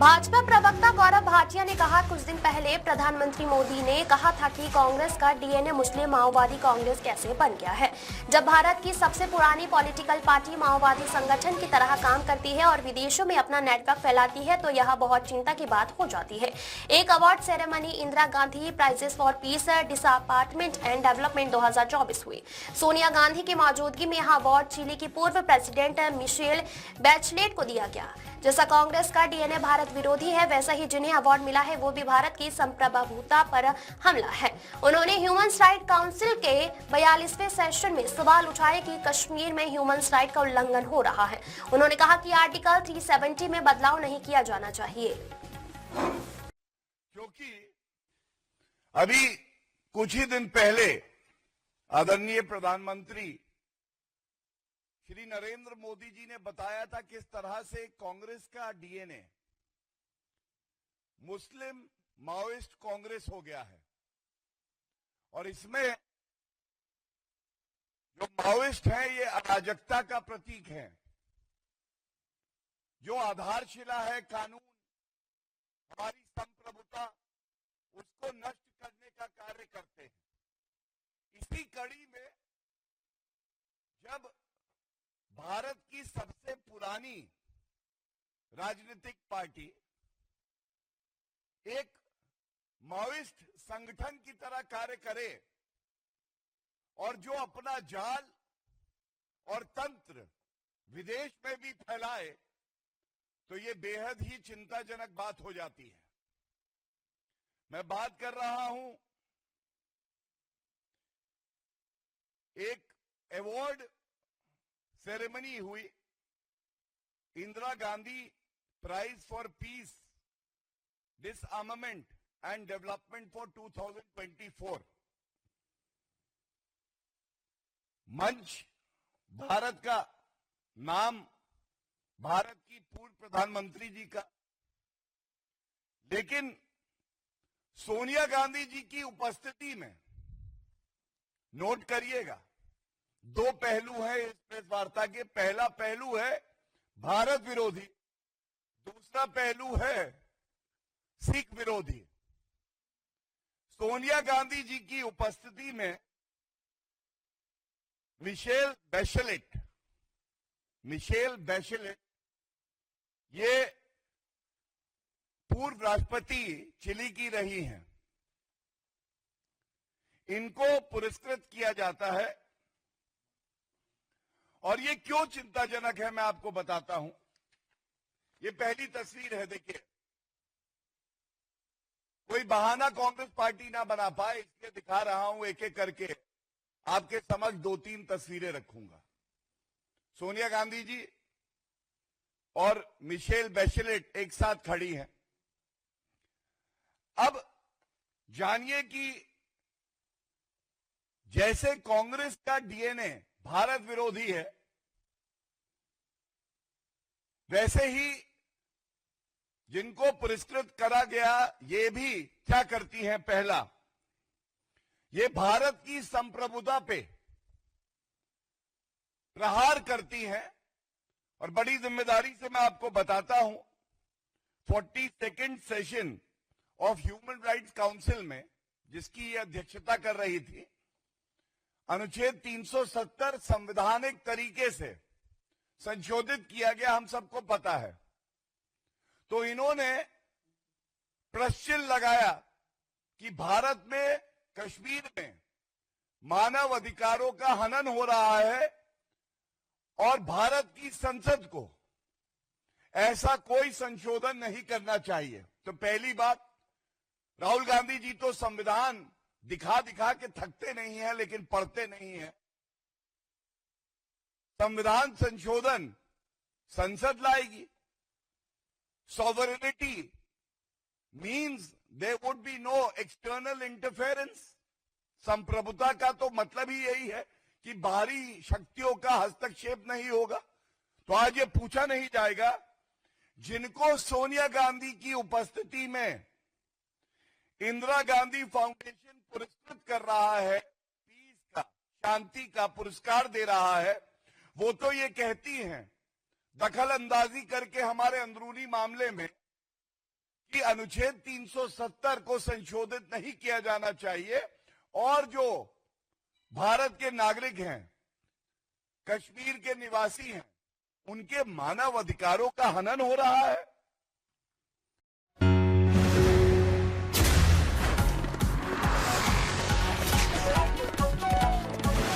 भाजपा प्रवक्ता गौरव भाटिया ने कहा, कुछ दिन पहले प्रधानमंत्री मोदी ने कहा था कि कांग्रेस का डीएनए मुस्लिम माओवादी कांग्रेस कैसे बन गया है। जब भारत की सबसे पुरानी पॉलिटिकल पार्टी माओवादी संगठन की तरह काम करती है और विदेशों में अपना नेटवर्क फैलाती है तो यह बहुत चिंता की बात हो जाती है। एक award ceremony Indira Gandhi prizes for peace department and development 2024 हुई। सोनिया गांधी की मौजूदगी में यह अवार्ड चिली की पूर्व प्रेसिडेंट मिशेल बैचलेट को दिया गया। जैसा कांग्रेस का डीएनए भारत विरोधी है, वैसा ही जिन्हें अवार्ड मिला है वो भी भारत की संप्रभुता पर हमला है। उन्होंने ह्यूमन राइट काउंसिल के 42वें सेशन में सवाल उठाए कि कश्मीर में ह्यूमन राइट का उल्लंघन हो रहा है। उन्होंने कहा कि आर्टिकल 370 में बदलाव नहीं किया जाना चाहिए, क्योंकि अभी कुछ ही दिन पहले आदरणीय प्रधानमंत्री श्री नरेंद्र मोदी जी ने बताया था किस तरह से कांग्रेस का डीएनए मुस्लिम माओइस्ट कांग्रेस हो गया है और इसमें जो माओइस्ट हैं ये अराजकता का प्रतीक है। जो आधारशिला है कानून, हमारी संप्रभुता, उसको नष्ट करने का कार्य करते हैं। इसी कड़ी में जब भारत की सबसे पुरानी राजनीतिक पार्टी एक माओइस्ट संगठन की तरह कार्य करे और जो अपना जाल और तंत्र विदेश में भी फैलाए तो ये बेहद ही चिंताजनक बात हो जाती है। मैं बात कर रहा हूं एक अवार्ड सेरेमनी हुई Indira Gandhi prize for peace disarmament and development for 2024। मंच भारत का, नाम भारत की पूर्व प्रधानमंत्री जी का, लेकिन सोनिया गांधी जी की उपस्थिति में, नोट करिएगा, दो पहलू है इस प्रेस वार्ता के। पहला पहलू है भारत विरोधी, दूसरा पहलू है सिख विरोधी। सोनिया गांधी जी की उपस्थिति में मिशेल बैचलेट ये पूर्व राष्ट्रपति चिली की रही हैं, इनको पुरस्कृत किया जाता है। और ये क्यों चिंताजनक है मैं आपको बताता हूं। ये पहली तस्वीर है, देखिए, कोई बहाना कांग्रेस पार्टी ना बना पाए इसलिए दिखा रहा हूं, एक एक करके आपके समक्ष दो तीन तस्वीरें रखूंगा। सोनिया गांधी जी और मिशेल बैचलेट एक साथ खड़ी हैं। अब जानिए कि जैसे कांग्रेस का डीएनए भारत विरोधी है, वैसे ही जिनको पुरस्कृत करा गया ये भी क्या करती हैं। पहला, ये भारत की संप्रभुता पे प्रहार करती हैं और बड़ी जिम्मेदारी से मैं आपको बताता हूं, 42nd session of human rights council में, जिसकी ये अध्यक्षता कर रही थी, अनुच्छेद 370 संवैधानिक तरीके से संशोधित किया गया, हम सबको पता है। तो इन्होंने प्रश्न लगाया कि भारत में, कश्मीर में मानव अधिकारों का हनन हो रहा है और भारत की संसद को ऐसा कोई संशोधन नहीं करना चाहिए। तो पहली बात, राहुल गांधी जी तो संविधान दिखा दिखा के थकते नहीं है लेकिन पढ़ते नहीं है। संविधान संशोधन संसद लाएगी। Sovereignty means there would be no external interference. संप्रभुता का तो मतलब ही यही है कि बाहरी शक्तियों का हस्तक्षेप नहीं होगा। तो आज ये पूछा नहीं जाएगा, जिनको सोनिया गांधी की उपस्थिति में इंदिरा गांधी फाउंडेशन पुरस्कृत कर रहा है, पीस का, शांति का पुरस्कार दे रहा है, वो तो ये कहती हैं दखल अंदाजी करके हमारे अंदरूनी मामले में कि अनुच्छेद 370 को संशोधित नहीं किया जाना चाहिए और जो भारत के नागरिक हैं, कश्मीर के निवासी हैं, उनके मानव अधिकारों का हनन हो रहा है।